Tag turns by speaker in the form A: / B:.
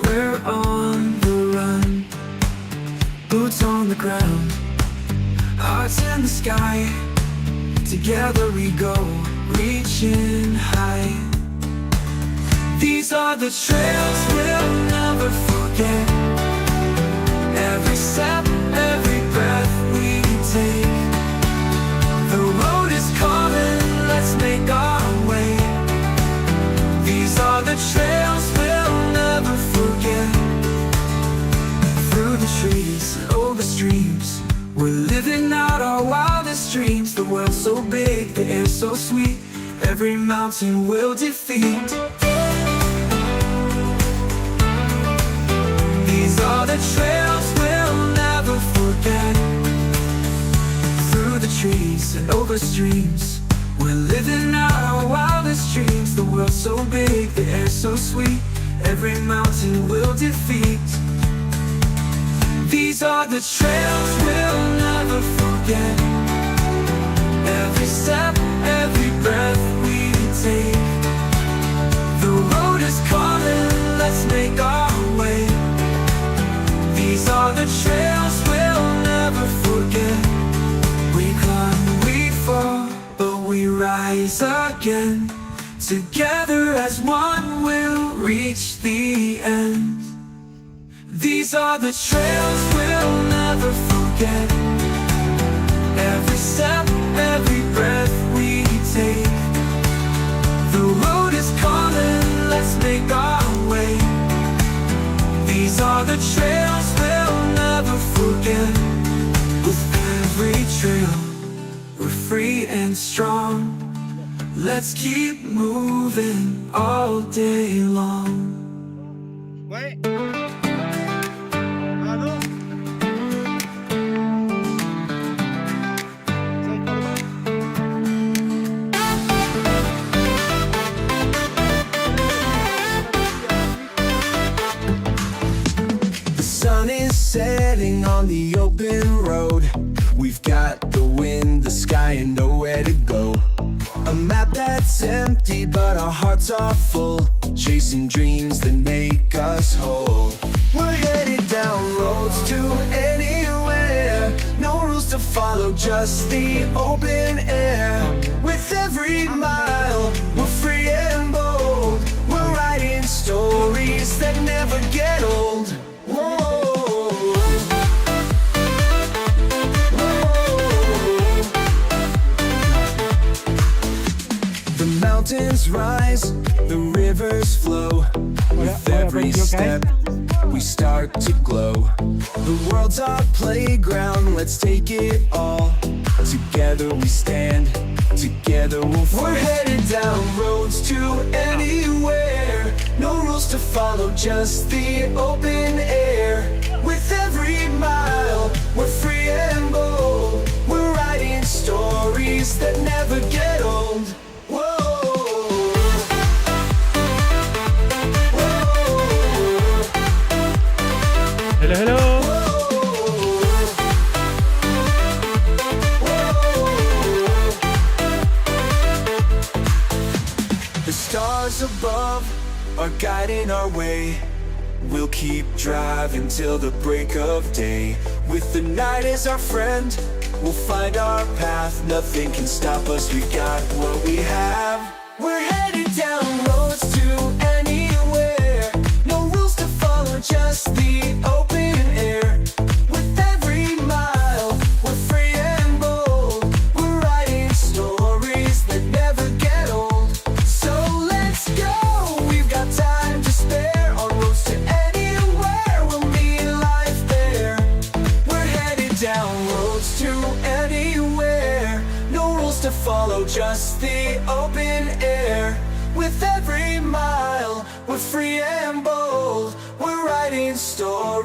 A: We're on the run, boots on the ground, hearts in the sky. Together we go, reaching high. These are the trails we'll never forget. Every step, every breath we take. The road is calling, let's make our way. These are the trails we'll never forget. Through the trees and over streams, we're living out our wildest dreams. The world's so big, the air's so sweet, every mountain we'll defeat. These are the trails we'll never forget. Through the trees and over streams, we're living out our wildest dreams. The world's so big, the air's so sweet, every mountain we'll defeat. These are the trails we'll never forget. Every step, every breath we take. The road is calling, let's make our way. These are the trails we'll never forget. We climb, we fall, but we rise again. Together as one we'll reach the end. These are the trails we'll never forget. Every step, every breath we take. The road is calling, let's make our way. These are the trails we'll never forget. With every trail, we're free and strong. Let's keep moving all day long.
B: Wait.
A: Sun is setting on the open road. We've got the wind, the sky, and nowhere to go. A map that's empty, but our hearts are full, chasing dreams that make us whole. We're headed down roads to anywhere. No rules to follow, just the open air. With every mile, we're free and bold. We're writing stories that never get old. Whoa. The mountains rise, the rivers flow. With every step, we start to glow. The world's our playground, let's take it all. Together we stand, together we'll fall. We're headed down roads to anywhere. No rules to follow, just the open air. With every mile, we're free and bold. We're writing stories that never get old.
B: Hello, hello.
A: The stars above are guiding our way. We'll keep driving till the break of day. With the night as our friend, we'll find our path. Nothing can stop us, we got what we have. We're headed down roads to anywhere. No rules to follow, just the open air. With every mile, we're free and bold. We're writing stories that never get old. So let's go, we've got time to spare. On roads to anywhere, we'll meet life there. We're headed down roads to anywhere. No rules to follow, just the open air. With every mile, we're free and bold. We're writing stories.